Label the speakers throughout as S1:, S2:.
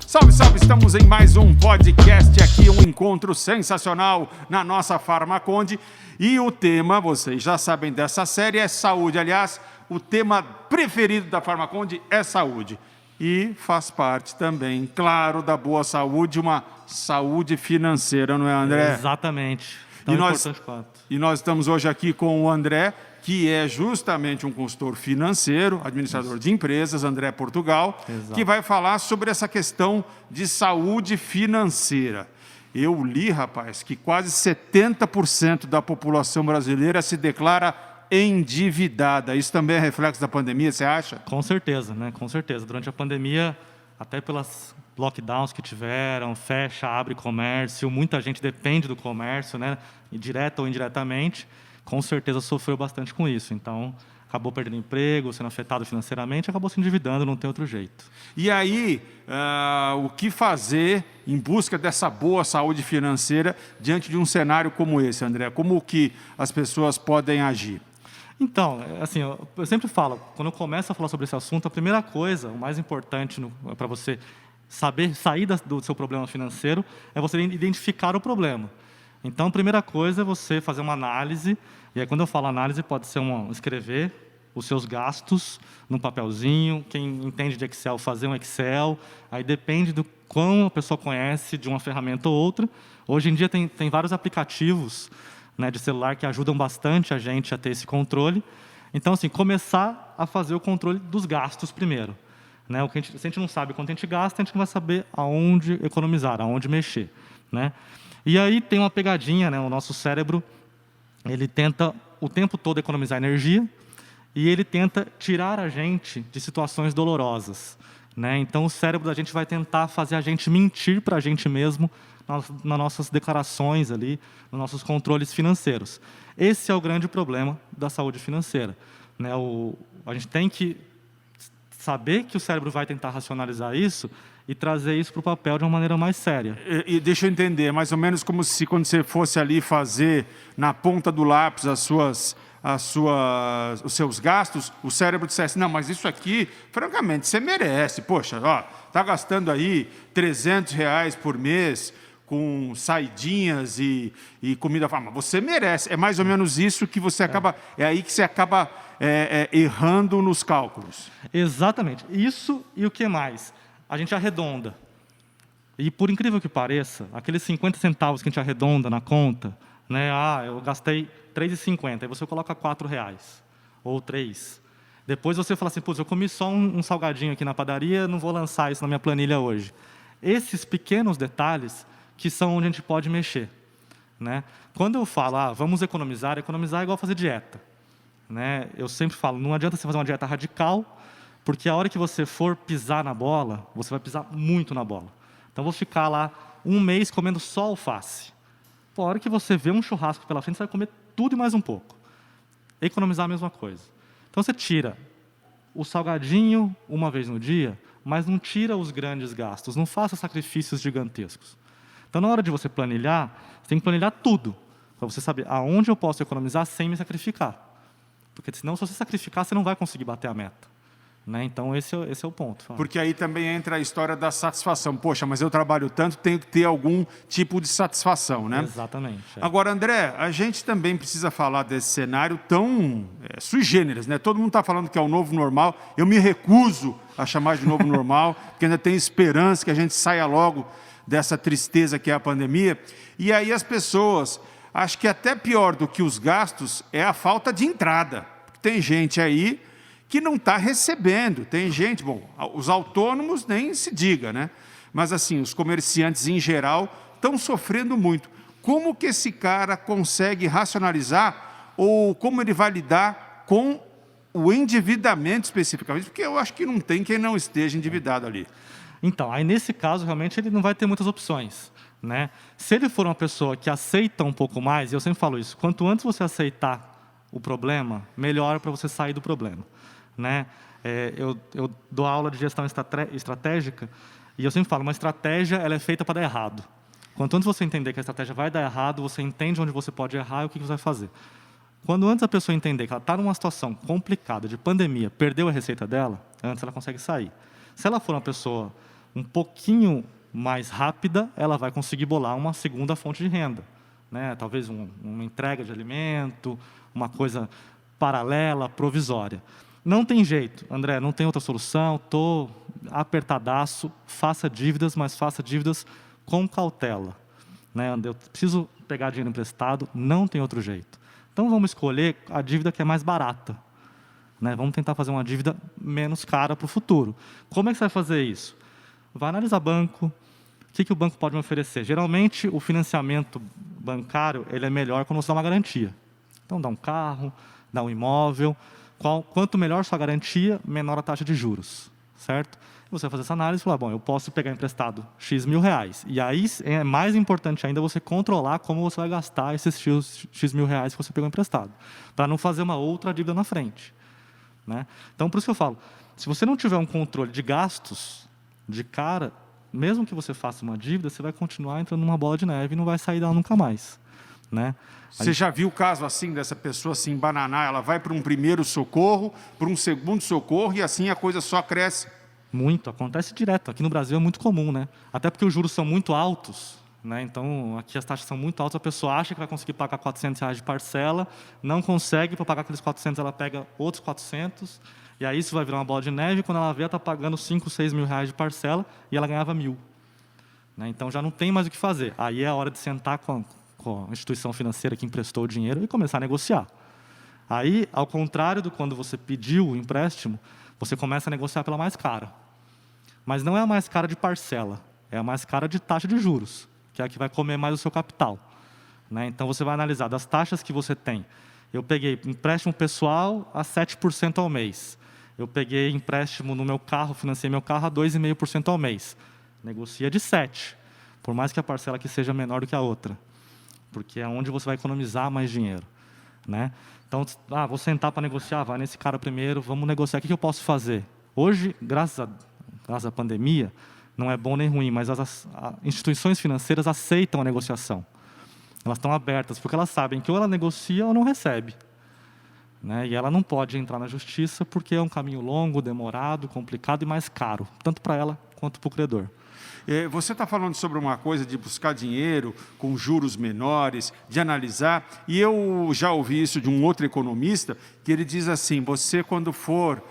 S1: Salve, salve! Estamos em mais um podcast aqui, um encontro sensacional na nossa Farmaconde. E o tema, vocês já sabem dessa série, é saúde. Aliás, o tema preferido da Farmaconde é saúde. E faz parte também, claro, da boa saúde, uma saúde financeira, não é, André?
S2: Exatamente. Tão importante quanto.
S1: E nós estamos hoje aqui com o André, que é justamente um consultor financeiro, administrador de empresas, André Portugal,
S2: Exato.
S1: que vai falar sobre essa questão de saúde financeira. Eu li, rapaz, que quase 70% da população brasileira se declara endividada. Isso também é reflexo da pandemia, você acha?
S2: Com certeza, né? Com certeza. Durante a pandemia, até pelas lockdowns que tiveram, fecha, abre comércio, muita gente depende do comércio, né? Direta ou indiretamente, com certeza sofreu bastante com isso. Então, acabou perdendo emprego, sendo afetado financeiramente, acabou se endividando, não tem outro jeito.
S1: E aí, o que fazer em busca dessa boa saúde financeira diante de um cenário como esse, André? Como que as pessoas podem agir?
S2: Então, assim, eu sempre falo, quando eu começo a falar sobre esse assunto, a primeira coisa, o mais importante para você saber sair do seu problema financeiro é você identificar o problema. Então, a primeira coisa é você fazer uma análise, e aí quando eu falo análise, pode ser escrever os seus gastos num papelzinho, quem entende de Excel, fazer um Excel, aí depende do quão a pessoa conhece de uma ferramenta ou outra. Hoje em dia tem vários aplicativos, né, de celular que ajudam bastante a gente a ter esse controle. Então, assim, começar a fazer o controle dos gastos primeiro. Né? Se a gente não sabe quanto a gente gasta, a gente não vai saber aonde economizar, aonde mexer. Né? E aí tem uma pegadinha, né? O nosso cérebro, ele tenta o tempo todo economizar energia e ele tenta tirar a gente de situações dolorosas. Né? Então, o cérebro da gente vai tentar fazer a gente mentir para a gente mesmo nas nossas declarações ali, nos nossos controles financeiros. Esse é o grande problema da saúde financeira. Né? A gente tem que saber que o cérebro vai tentar racionalizar isso e trazer isso para o papel de uma maneira mais séria.
S1: E deixa eu entender, mais ou menos como se quando você fosse ali fazer na ponta do lápis os seus gastos, o cérebro dissesse, não, mas isso aqui, francamente, você merece. Poxa, ó, tá gastando aí R$300 por mês com saidinhas e comida farma. Você merece. É mais ou menos isso que você acaba... É aí que você acaba errando nos cálculos.
S2: Exatamente. Isso e o que mais? A gente arredonda. E por incrível que pareça, aqueles 50 centavos que a gente arredonda na conta, né? Eu gastei R$3,50, aí você coloca R$4 ou 3. Depois você fala assim, putz, eu comi só um salgadinho aqui na padaria, não vou lançar isso na minha planilha hoje. Esses pequenos detalhes que são onde a gente pode mexer. Né? Quando eu falo, vamos economizar é igual fazer dieta. Né? Eu sempre falo, não adianta você fazer uma dieta radical, porque a hora que você for pisar na bola, você vai pisar muito na bola. Então, vou ficar lá um mês comendo só alface. Pô, a hora que você vê um churrasco pela frente, você vai comer tudo e mais um pouco. Economizar a mesma coisa. Então, você tira o salgadinho uma vez no dia, mas não tira os grandes gastos, não faça sacrifícios gigantescos. Então, na hora de você planilhar, você tem que planilhar tudo, para você saber aonde eu posso economizar sem me sacrificar. Porque senão, se você sacrificar, você não vai conseguir bater a meta. Né? Então, esse é o ponto.
S1: Porque aí também entra a história da satisfação. Poxa, mas eu trabalho tanto, tenho que ter algum tipo de satisfação, né?
S2: Exatamente.
S1: Agora, André, a gente também precisa falar desse cenário tão sui generis, né? Todo mundo está falando que é o novo normal. Eu me recuso a chamar de novo normal, porque ainda tenho esperança que a gente saia logo dessa tristeza que é a pandemia. E aí as pessoas, acho que até pior do que os gastos é a falta de entrada. Tem gente aí que não está recebendo. Tem gente, bom, os autônomos nem se diga, né? Mas assim, os comerciantes em geral estão sofrendo muito. Como que esse cara consegue racionalizar ou como ele vai lidar com o endividamento especificamente? Porque eu acho que não tem quem não esteja endividado ali.
S2: Então, aí nesse caso, realmente, ele não vai ter muitas opções. Né? Se ele for uma pessoa que aceita um pouco mais, e eu sempre falo isso, quanto antes você aceitar o problema, melhor para você sair do problema. Né? Eu dou aula de gestão estratégica e eu sempre falo, uma estratégia ela é feita para dar errado. Quanto antes você entender que a estratégia vai dar errado, você entende onde você pode errar e o que você vai fazer. Quando antes a pessoa entender que ela está numa situação complicada, de pandemia, perdeu a receita dela, antes ela consegue sair. Se ela for uma pessoa um pouquinho mais rápida, ela vai conseguir bolar uma segunda fonte de renda, né? Talvez uma entrega de alimento, uma coisa paralela, provisória. Não tem jeito, André, não tem outra solução, estou apertadaço, faça dívidas, mas faça dívidas com cautela, né? Eu preciso pegar dinheiro emprestado, não tem outro jeito. Então, vamos escolher a dívida que é mais barata, né? Vamos tentar fazer uma dívida menos cara para o futuro. Como é que você vai fazer isso? Vai analisar banco, o que o banco pode me oferecer. Geralmente, o financiamento bancário ele é melhor quando você dá uma garantia. Então, dá um carro, dá um imóvel. Quanto melhor sua garantia, menor a taxa de juros, certo? Você vai fazer essa análise e falar, bom, eu posso pegar emprestado X mil reais. E aí é mais importante ainda você controlar como você vai gastar esses X mil reais que você pegou emprestado, para não fazer uma outra dívida na frente, né? Então, por isso que eu falo, se você não tiver um controle de gastos, de cara, mesmo que você faça uma dívida, você vai continuar entrando numa bola de neve e não vai sair dela nunca mais, né?
S1: Você já viu o caso assim, dessa pessoa se embananar, ela vai para um primeiro socorro, para um segundo socorro, e assim a coisa só cresce?
S2: Muito, acontece direto. Aqui no Brasil é muito comum, né? Até porque os juros são muito altos, né? Então, aqui as taxas são muito altas, a pessoa acha que vai conseguir pagar R$400 de parcela, não consegue, para pagar aqueles 400 ela pega outros 400, e aí isso vai virar uma bola de neve, quando ela vê, ela está pagando 5, 6 mil reais de parcela, e ela ganhava 1.000. Né? Então, já não tem mais o que fazer. Aí é a hora de sentar com a instituição financeira que emprestou o dinheiro e começar a negociar. Aí, ao contrário do quando você pediu o empréstimo, você começa a negociar pela mais cara. Mas não é a mais cara de parcela, é a mais cara de taxa de juros, que é a que vai comer mais o seu capital, né? Então, você vai analisar das taxas que você tem. Eu peguei empréstimo pessoal a 7% ao mês. Eu peguei empréstimo no meu carro, financei meu carro a 2,5% ao mês. Negocia de 7%, por mais que a parcela aqui seja menor do que a outra, porque é onde você vai economizar mais dinheiro, né? Então, vou sentar para negociar, vai nesse cara primeiro, vamos negociar, o que eu posso fazer? Hoje, graças à pandemia, não é bom nem ruim, mas as instituições financeiras aceitam a negociação. Elas estão abertas, porque elas sabem que ou ela negocia ou não recebe, né? E ela não pode entrar na justiça, porque é um caminho longo, demorado, complicado e mais caro, tanto para ela quanto para o credor.
S1: Você está falando sobre uma coisa de buscar dinheiro com juros menores, de analisar, e eu já ouvi isso de um outro economista, que ele diz assim, você quando for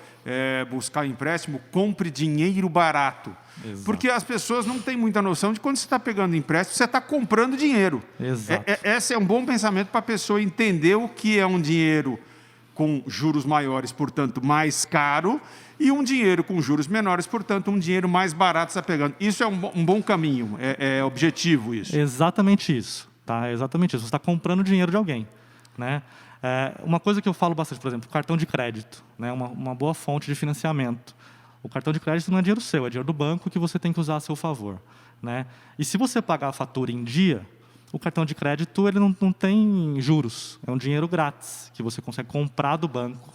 S1: buscar empréstimo, compre dinheiro barato. Exato. Porque as pessoas não têm muita noção de quando você está pegando empréstimo, você está comprando dinheiro.
S2: Exato.
S1: Esse é um bom pensamento para a pessoa entender o que é um dinheiro com juros maiores, portanto, mais caro, e um dinheiro com juros menores, portanto, um dinheiro mais barato está pegando. Isso é um bom caminho, é objetivo isso.
S2: Exatamente isso, tá? Exatamente isso. Você está comprando dinheiro de alguém, né? Uma coisa que eu falo bastante, por exemplo, cartão de crédito, né? Uma boa fonte de financiamento. O cartão de crédito não é dinheiro seu, é dinheiro do banco que você tem que usar a seu favor, né? E se você pagar a fatura em dia, o cartão de crédito ele não tem juros, é um dinheiro grátis, que você consegue comprar do banco,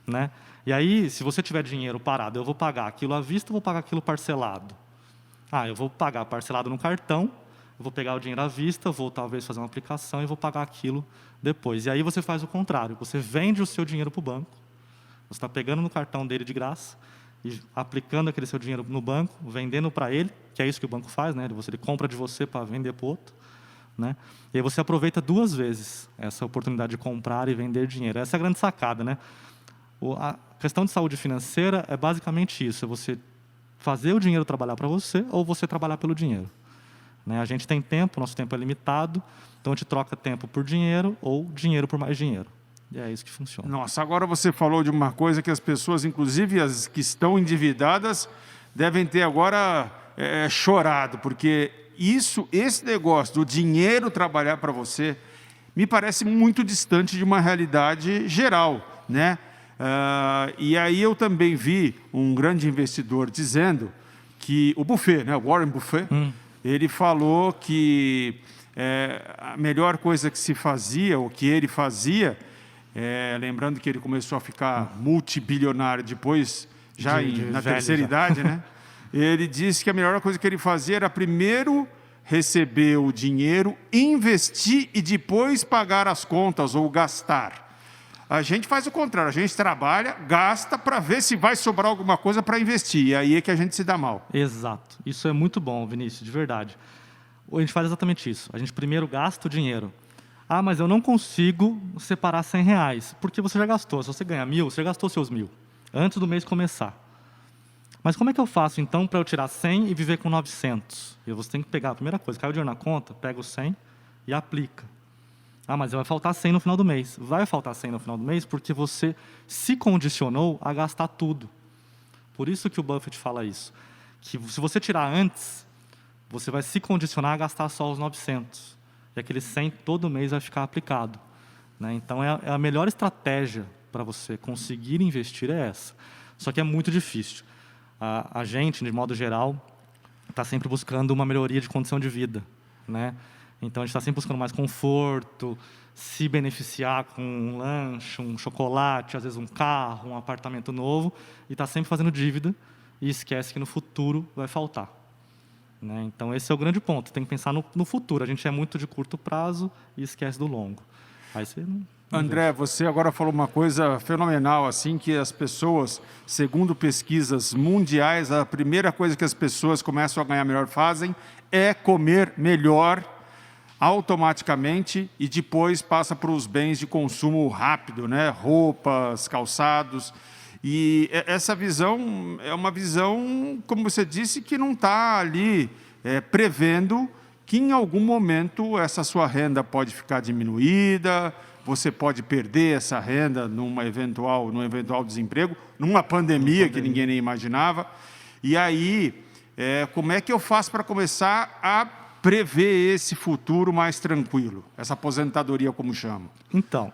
S2: né? E aí, se você tiver dinheiro parado, eu vou pagar aquilo à vista ou vou pagar aquilo parcelado? Eu vou pagar parcelado no cartão, eu vou pegar o dinheiro à vista, vou talvez fazer uma aplicação e vou pagar aquilo depois. E aí você faz o contrário, você vende o seu dinheiro para o banco, você está pegando no cartão dele de graça, e aplicando aquele seu dinheiro no banco, vendendo para ele, que é isso que o banco faz, né? Ele compra de você para vender para o outro, né? E aí você aproveita 2 vezes essa oportunidade de comprar e vender dinheiro. Essa é a grande sacada, né? A questão de saúde financeira é basicamente isso, é você fazer o dinheiro trabalhar para você ou você trabalhar pelo dinheiro, né? A gente tem tempo, nosso tempo é limitado, então a gente troca tempo por dinheiro ou dinheiro por mais dinheiro. E é isso que funciona.
S1: Nossa, agora você falou de uma coisa que as pessoas, inclusive as que estão endividadas, devem ter agora chorado, porque esse negócio do dinheiro trabalhar para você me parece muito distante de uma realidade geral, né? E aí eu também vi um grande investidor dizendo que o Buffett, né, Warren Buffett, ele falou que a melhor coisa que se fazia, o que ele fazia, lembrando que ele começou a ficar multibilionário depois, já na terceira idade, né? Ele disse que a melhor coisa que ele fazia era primeiro receber o dinheiro, investir e depois pagar as contas ou gastar. A gente faz o contrário, a gente trabalha, gasta para ver se vai sobrar alguma coisa para investir. E aí é que a gente se dá mal.
S2: Exato. Isso é muito bom, Vinícius, de verdade. A gente faz exatamente isso. A gente primeiro gasta o dinheiro. Ah, mas eu não consigo separar R$100, porque você já gastou. Se você ganha 1.000, você já gastou seus 1.000, antes do mês começar. Mas como é que eu faço, então, para eu tirar 100 e viver com 900? Você tem que pegar a primeira coisa, caiu o dinheiro na conta, pega os 100 e aplica. Ah, mas vai faltar 100 no final do mês. Vai faltar 100 no final do mês porque você se condicionou a gastar tudo. Por isso que o Buffett fala isso. Que se você tirar antes, você vai se condicionar a gastar só os 900. E aquele 100 todo mês vai ficar aplicado. Né? Então, é a melhor estratégia para você conseguir investir é essa. Só que é muito difícil. A gente, de modo geral, está sempre buscando uma melhoria de condição de vida. Né? Então, a gente está sempre buscando mais conforto, se beneficiar com um lanche, um chocolate, às vezes um carro, um apartamento novo, e está sempre fazendo dívida e esquece que no futuro vai faltar. Né? Então, esse é o grande ponto. Tem que pensar no futuro. A gente é muito de curto prazo e esquece do longo. Aí você não
S1: André, você agora falou uma coisa fenomenal, assim, que as pessoas, segundo pesquisas mundiais, a primeira coisa que as pessoas começam a ganhar melhor fazem é comer melhor automaticamente e depois passa para os bens de consumo rápido, né? Roupas, calçados. E essa visão é uma visão, como você disse, que não está ali prevendo que em algum momento essa sua renda pode ficar diminuída, você pode perder essa renda num eventual desemprego, numa pandemia que ninguém nem imaginava. E aí, como é que eu faço para começar a prever esse futuro mais tranquilo? Essa aposentadoria, como chamo?
S2: Então,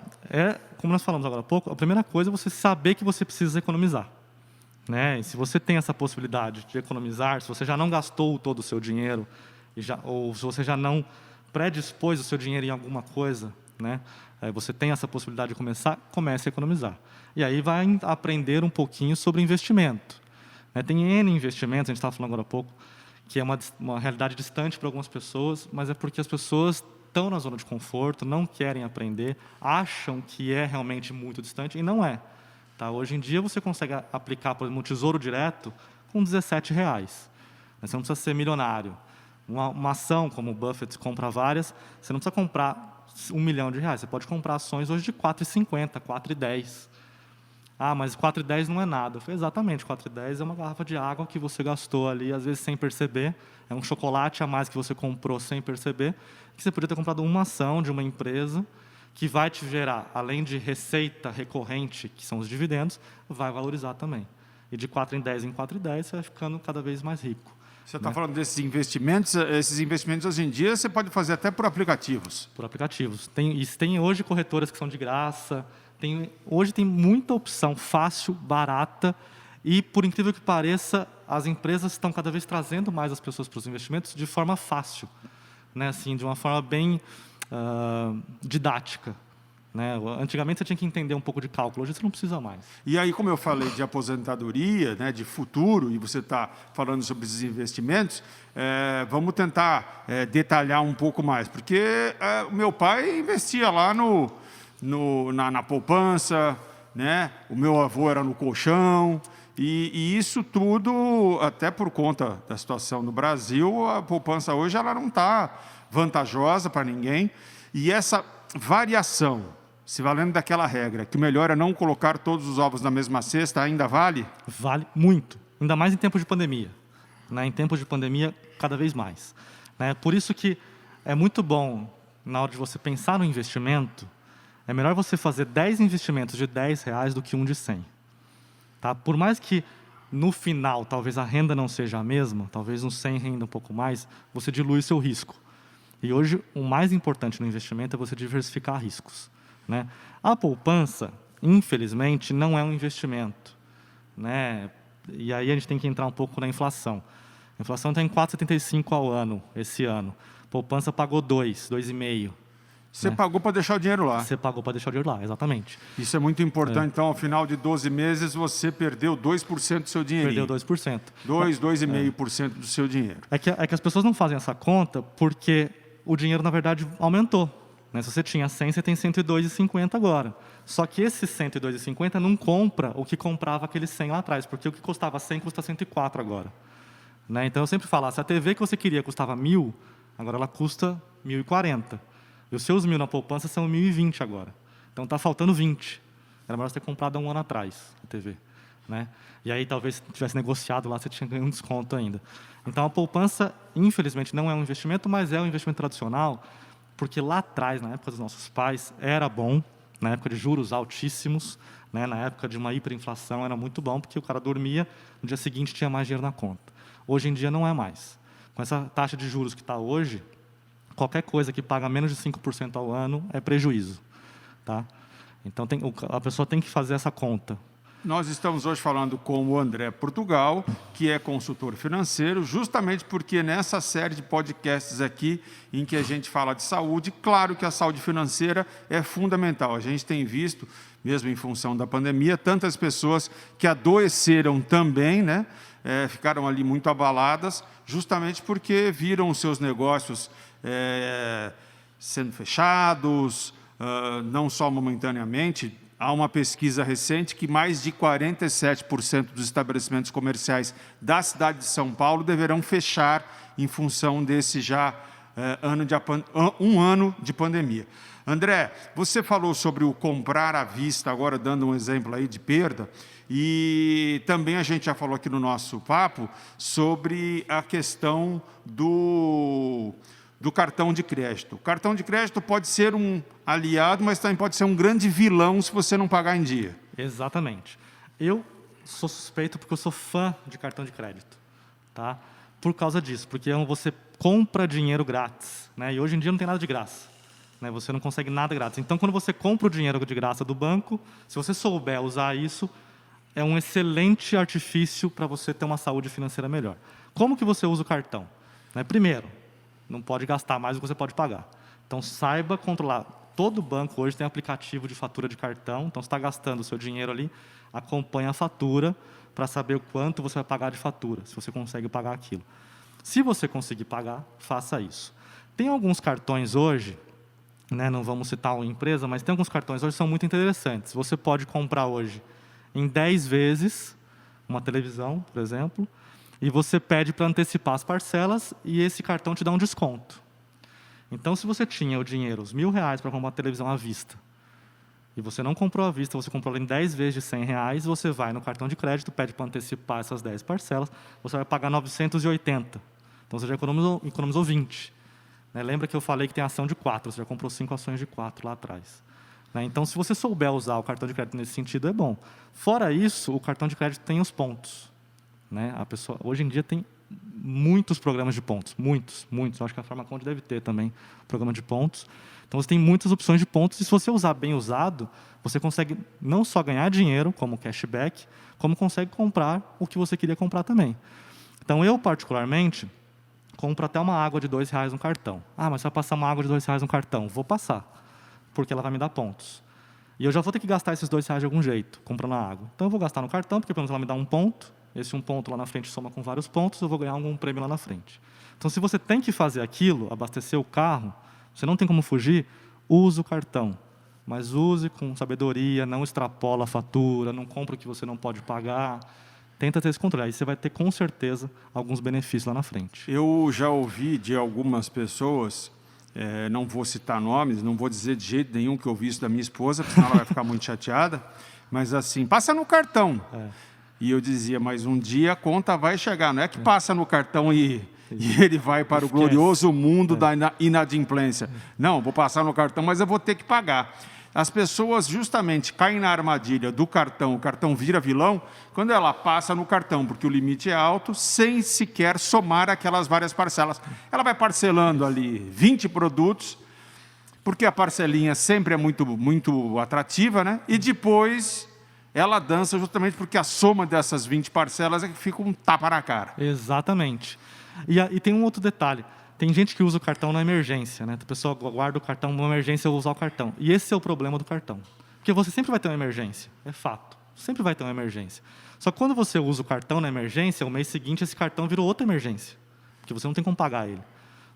S2: como nós falamos agora há pouco, a primeira coisa é você saber que você precisa economizar. Né? E se você tem essa possibilidade de economizar, se você já não gastou todo o seu dinheiro, ou se você já não predispôs o seu dinheiro em alguma coisa, né? Você tem essa possibilidade de comece a economizar. E aí vai aprender um pouquinho sobre investimento. Tem N investimentos, a gente estava falando agora há pouco, que é uma realidade distante para algumas pessoas, mas é porque as pessoas estão na zona de conforto, não querem aprender, acham que é realmente muito distante, e não é. Tá? Hoje em dia você consegue aplicar, por exemplo, um tesouro direto com R$17. Você não precisa ser milionário. Uma ação, como o Buffett compra várias, você não precisa comprar R$1 milhão. Você pode comprar ações hoje de R$4,50, R$4,10. Ah, mas R$4,10 não é nada. Eu falei, exatamente, R$4,10 é uma garrafa de água que você gastou ali, às vezes sem perceber. É um chocolate a mais que você comprou sem perceber, que você podia ter comprado uma ação de uma empresa que vai te gerar, além de receita recorrente, que são os dividendos, vai valorizar também. E de 4 em 10 em 4 em 10, você vai ficando cada vez mais rico.
S1: Você está falando desses investimentos hoje em dia você pode fazer até por aplicativos.
S2: Por aplicativos. Tem hoje corretoras que são de graça, hoje tem muita opção fácil, barata, e por incrível que pareça, as empresas estão cada vez trazendo mais as pessoas para os investimentos de forma fácil, né? Assim, de uma forma bem didática. Né? Antigamente você tinha que entender um pouco de cálculo, hoje você não precisa mais.
S1: E aí, como eu falei de aposentadoria, né, de futuro, e você está falando sobre esses investimentos, vamos tentar detalhar um pouco mais, porque o meu pai investia lá na poupança, né? O meu avô era no colchão, e isso tudo, até por conta da situação no Brasil, a poupança hoje ela não está vantajosa para ninguém, e essa variação, se valendo daquela regra, que o melhor é não colocar todos os ovos na mesma cesta, ainda vale?
S2: Vale muito, ainda mais em tempos de pandemia. Né? Em tempos de pandemia, cada vez mais. Né? Por isso que é muito bom, na hora de você pensar no investimento, é melhor você fazer 10 investimentos de R$10 do que um de 100. Tá? Por mais que, no final, talvez a renda não seja a mesma, talvez um 100 renda um pouco mais, você dilui o seu risco. E hoje, o mais importante no investimento é você diversificar riscos. Né? A poupança, infelizmente, não é um investimento. Né? E aí a gente tem que entrar um pouco na inflação. A inflação está em 4,75 ao ano, esse ano. A poupança pagou 2,5.
S1: Você pagou para deixar o dinheiro lá.
S2: Você pagou para deixar o dinheiro lá, exatamente.
S1: Isso é muito importante. Então, ao final de 12 meses, você perdeu 2% do seu dinheiro.
S2: Perdeu 2%.
S1: 2,5% do seu dinheiro.
S2: É que as pessoas não fazem essa conta porque o dinheiro, na verdade, aumentou. Né? Se você tinha 100, você tem 102,50 agora. Só que esse 102,50 não compra o que comprava aquele 100 lá atrás, porque o que custava 100 custa 104 agora. Né? Então, eu sempre falo, se a TV que você queria custava 1.000, agora ela custa 1.040. E os seus 1.000 na poupança são 1.020 agora. Então, está faltando 20. Era melhor você ter comprado há um ano atrás a TV. Né? E aí, talvez, se tivesse negociado lá, você tinha ganho um desconto ainda. Então, a poupança, infelizmente, não é um investimento, mas é um investimento tradicional, porque lá atrás, na época dos nossos pais, era bom, na época de juros altíssimos, né? Na época de uma hiperinflação, era muito bom, porque o cara dormia, no dia seguinte tinha mais dinheiro na conta. Hoje em dia, não é mais. Com essa taxa de juros que está hoje, qualquer coisa que paga menos de 5% ao ano é prejuízo. Tá? Então, a pessoa tem que fazer essa conta.
S1: Nós estamos hoje falando com o André Portugal, que é consultor financeiro, justamente porque nessa série de podcasts aqui, em que a gente fala de saúde, claro que a saúde financeira é fundamental. A gente tem visto, mesmo em função da pandemia, tantas pessoas que adoeceram também, né? Ficaram ali muito abaladas, justamente porque viram os seus negócios sendo fechados, não só momentaneamente. Há uma pesquisa recente que mais de 47% dos estabelecimentos comerciais da cidade de São Paulo deverão fechar em função desse já um ano de pandemia. André, você falou sobre o comprar à vista, agora dando um exemplo aí de perda, e também a gente já falou aqui no nosso papo sobre a questão do cartão de crédito. O cartão de crédito pode ser um aliado, mas também pode ser um grande vilão se você não pagar em dia.
S2: Exatamente. Eu sou suspeito porque eu sou fã de cartão de crédito. Tá? Por causa disso, porque você compra dinheiro grátis. Né? E hoje em dia não tem nada de graça. Né? Você não consegue nada grátis. Então, quando você compra o dinheiro de graça do banco, se você souber usar isso, é um excelente artifício para você ter uma saúde financeira melhor. Como que você usa o cartão? Né? Primeiro, não pode gastar mais do que você pode pagar. Então, saiba controlar. Todo banco hoje tem aplicativo de fatura de cartão. Então, você está gastando o seu dinheiro ali, acompanha a fatura para saber o quanto você vai pagar de fatura, se você consegue pagar aquilo. Se você conseguir pagar, faça isso. Tem alguns cartões hoje, né, não vamos citar uma empresa, mas tem alguns cartões hoje que são muito interessantes. Você pode comprar hoje em 10 vezes uma televisão, por exemplo, e você pede para antecipar as parcelas e esse cartão te dá um desconto. Então, se você tinha o dinheiro, os R$1.000 para comprar uma televisão à vista, e você não comprou à vista, você comprou ela em 10 vezes de R$100, você vai no cartão de crédito, pede para antecipar essas 10 parcelas, você vai pagar 980. Então, você já economizou 20. Né? Lembra que eu falei que tem ação de 4, você já comprou 5 ações de 4 lá atrás. Né? Então, se você souber usar o cartão de crédito nesse sentido, é bom. Fora isso, o cartão de crédito tem os pontos. Né? A pessoa, hoje em dia tem muitos programas de pontos, muitos. Eu acho que a Farmaconde deve ter também programa de pontos. Então, você tem muitas opções de pontos e se você usar bem usado, você consegue não só ganhar dinheiro, como cashback, como consegue comprar o que você queria comprar também. Então, eu, particularmente, compro até uma água de R$2 no cartão. Ah, mas você vai passar uma água de R$2 no cartão? Vou passar, porque ela vai me dar pontos. E eu já vou ter que gastar esses R$2 de algum jeito, comprando a água. Então, eu vou gastar no cartão, porque pelo menos ela me dá um ponto. Esse um ponto lá na frente soma com vários pontos, eu vou ganhar algum prêmio lá na frente. Então, se você tem que fazer aquilo, abastecer o carro, você não tem como fugir, use o cartão. Mas use com sabedoria, não extrapola a fatura, não compra o que você não pode pagar. Tenta ter esse controle. Aí você vai ter, com certeza, alguns benefícios lá na frente.
S1: Eu já ouvi de algumas pessoas, não vou citar nomes, não vou dizer de jeito nenhum que eu ouvi isso da minha esposa, porque senão ela vai ficar muito chateada, mas assim, passa no cartão. E eu dizia, mas um dia a conta vai chegar. Não é que passa no cartão e ele vai para o glorioso mundo da inadimplência. Não, vou passar no cartão, mas eu vou ter que pagar. As pessoas justamente caem na armadilha do cartão, o cartão vira vilão, quando ela passa no cartão, porque o limite é alto, sem sequer somar aquelas várias parcelas. Ela vai parcelando ali 20 produtos, porque a parcelinha sempre é muito atrativa, né? E depois ela dança justamente porque a soma dessas 20 parcelas é que fica um tapa na cara.
S2: Exatamente. E tem um outro detalhe. Tem gente que usa o cartão na emergência. Né? A pessoa guarda o cartão numa emergência ou usar o cartão. E esse é o problema do cartão. Porque você sempre vai ter uma emergência. É fato. Sempre vai ter uma emergência. Só que quando você usa o cartão na emergência, o mês seguinte esse cartão virou outra emergência. Porque você não tem como pagar ele.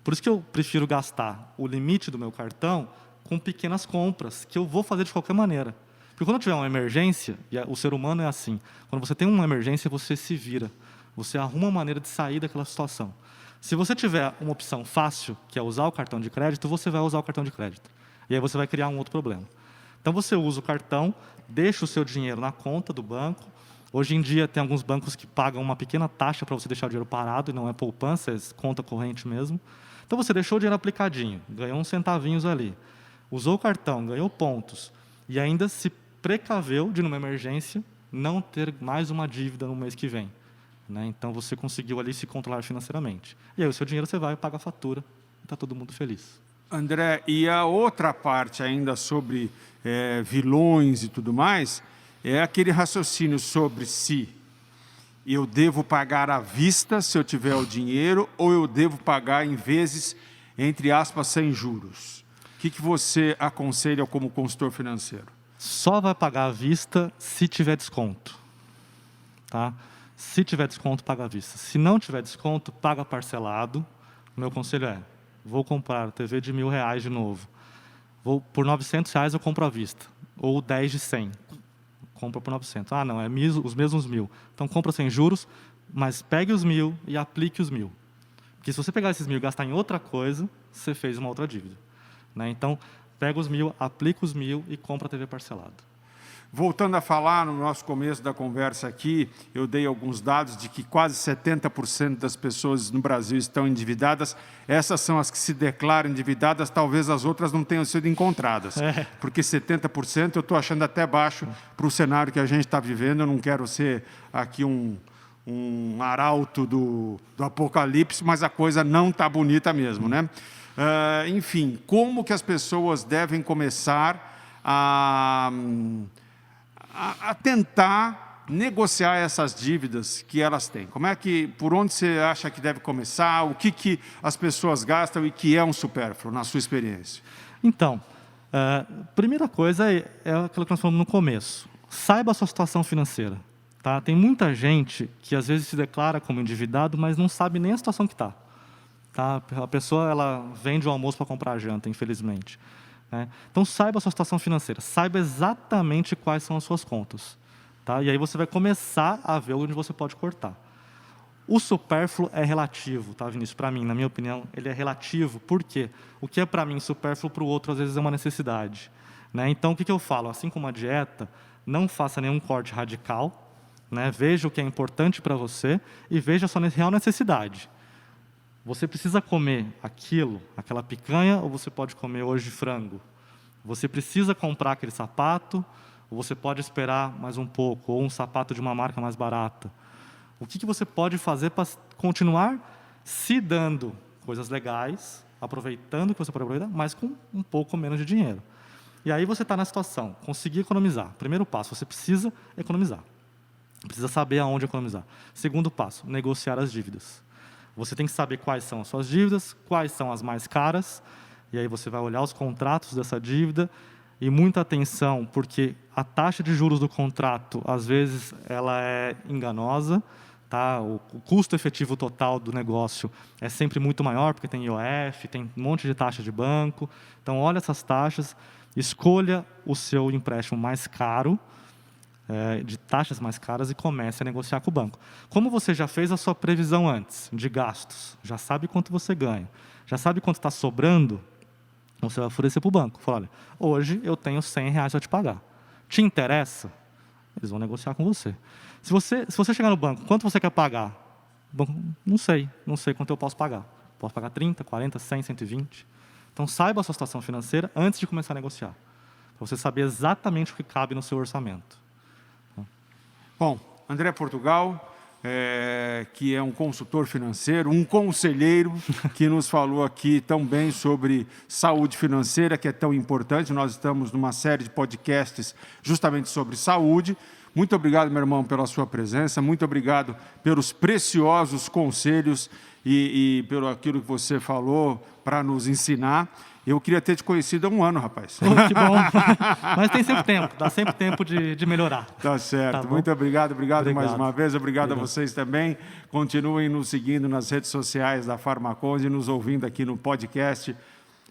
S2: Por isso que eu prefiro gastar o limite do meu cartão com pequenas compras, que eu vou fazer de qualquer maneira. Porque quando tiver uma emergência, e o ser humano é assim, quando você tem uma emergência, você se vira. Você arruma uma maneira de sair daquela situação. Se você tiver uma opção fácil, que é usar o cartão de crédito, você vai usar o cartão de crédito. E aí você vai criar um outro problema. Então você usa o cartão, deixa o seu dinheiro na conta do banco. Hoje em dia tem alguns bancos que pagam uma pequena taxa para você deixar o dinheiro parado, e não é poupança, é conta corrente mesmo. Então você deixou o dinheiro aplicadinho, ganhou uns centavinhos ali. Usou o cartão, ganhou pontos. E ainda se precaveu de, numa emergência, não ter mais uma dívida no mês que vem. Então você conseguiu ali se controlar financeiramente. E aí o seu dinheiro você vai, paga a fatura, e está todo mundo feliz.
S1: André, e a outra parte ainda sobre vilões e tudo mais, é aquele raciocínio sobre se eu devo pagar à vista se eu tiver o dinheiro ou eu devo pagar em vezes, entre aspas, sem juros. O que você aconselha como consultor financeiro?
S2: Só vai pagar à vista se tiver desconto. Tá? Se tiver desconto, paga à vista. Se não tiver desconto, paga parcelado. O meu conselho é, vou comprar TV de R$1.000 de novo. Por R$900 eu compro à vista. Ou 10 de 100. Compra por 900. Ah, não, é os mesmos 1.000. Então, compra sem juros, mas pegue os 1.000 e aplique os 1.000. Porque se você pegar esses 1.000 e gastar em outra coisa, você fez uma outra dívida. Então, pega os 1.000, aplica os 1.000 e compra a TV parcelada.
S1: Voltando a falar, no nosso começo da conversa aqui, eu dei alguns dados de que quase 70% das pessoas no Brasil estão endividadas. Essas são as que se declaram endividadas, talvez as outras não tenham sido encontradas. Porque 70% eu estou achando até baixo para o cenário que a gente está vivendo. Eu não quero ser aqui um arauto do apocalipse, mas a coisa não está bonita mesmo, né? Enfim, como que as pessoas devem começar a tentar negociar essas dívidas que elas têm? Por onde você acha que deve começar? O que as pessoas gastam e que é um supérfluo, na sua experiência?
S2: Então, primeira coisa é aquilo que nós falamos no começo. Saiba a sua situação financeira. Tá? Tem muita gente que às vezes se declara como endividado, mas não sabe nem a situação que está. Tá? A pessoa ela vende o almoço para comprar a janta, infelizmente. Então, saiba a sua situação financeira, saiba exatamente quais são as suas contas. Tá? E aí você vai começar a ver onde você pode cortar. O supérfluo é relativo, tá, Vinícius? Para mim, na minha opinião, ele é relativo. Por quê? O que é para mim supérfluo, para o outro, às vezes, é uma necessidade. Então, o que eu falo? Assim como a dieta, não faça nenhum corte radical. Veja o que é importante para você e veja a sua real necessidade. Você precisa comer aquela picanha, ou você pode comer hoje frango? Você precisa comprar aquele sapato, ou você pode esperar mais um pouco, ou um sapato de uma marca mais barata? O que você pode fazer para continuar se dando coisas legais, aproveitando o que você pode aproveitar, mas com um pouco menos de dinheiro? E aí você está na situação, conseguir economizar. Primeiro passo, você precisa economizar. Precisa saber aonde economizar. Segundo passo, negociar as dívidas. Você tem que saber quais são as suas dívidas, quais são as mais caras, e aí você vai olhar os contratos dessa dívida, e muita atenção, porque a taxa de juros do contrato, às vezes, ela é enganosa, tá? O custo efetivo total do negócio é sempre muito maior, porque tem IOF, tem um monte de taxa de banco. Então, olha essas taxas, escolha o seu empréstimo mais caro, de taxas mais caras, e comece a negociar com o banco. Como você já fez a sua previsão antes de gastos, já sabe quanto você ganha, já sabe quanto está sobrando, você vai oferecer para o banco. Fala, olha, hoje eu tenho R$100 para te pagar. Te interessa? Eles vão negociar com você. Se você chegar no banco, quanto você quer pagar? Bom, não sei quanto eu posso pagar. Posso pagar 30, 40, 100, 120. Então, saiba a sua situação financeira antes de começar a negociar, para você saber exatamente o que cabe no seu orçamento.
S1: Bom, André Portugal, que é um consultor financeiro, um conselheiro, que nos falou aqui tão bem sobre saúde financeira, que é tão importante. Nós estamos numa série de podcasts justamente sobre saúde. Muito obrigado, meu irmão, pela sua presença. Muito obrigado pelos preciosos conselhos e pelo aquilo que você falou para nos ensinar. Eu queria ter te conhecido há 1 ano, rapaz.
S2: Que bom. Mas tem sempre tempo, dá sempre tempo de melhorar.
S1: Tá certo.
S2: Tá,
S1: muito obrigado mais uma vez. Obrigado a vocês também. Continuem nos seguindo nas redes sociais da Farmaconde e nos ouvindo aqui no podcast.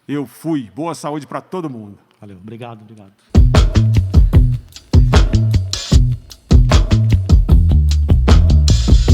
S1: Eu fui. Boa saúde para todo mundo.
S2: Valeu, obrigado, obrigado.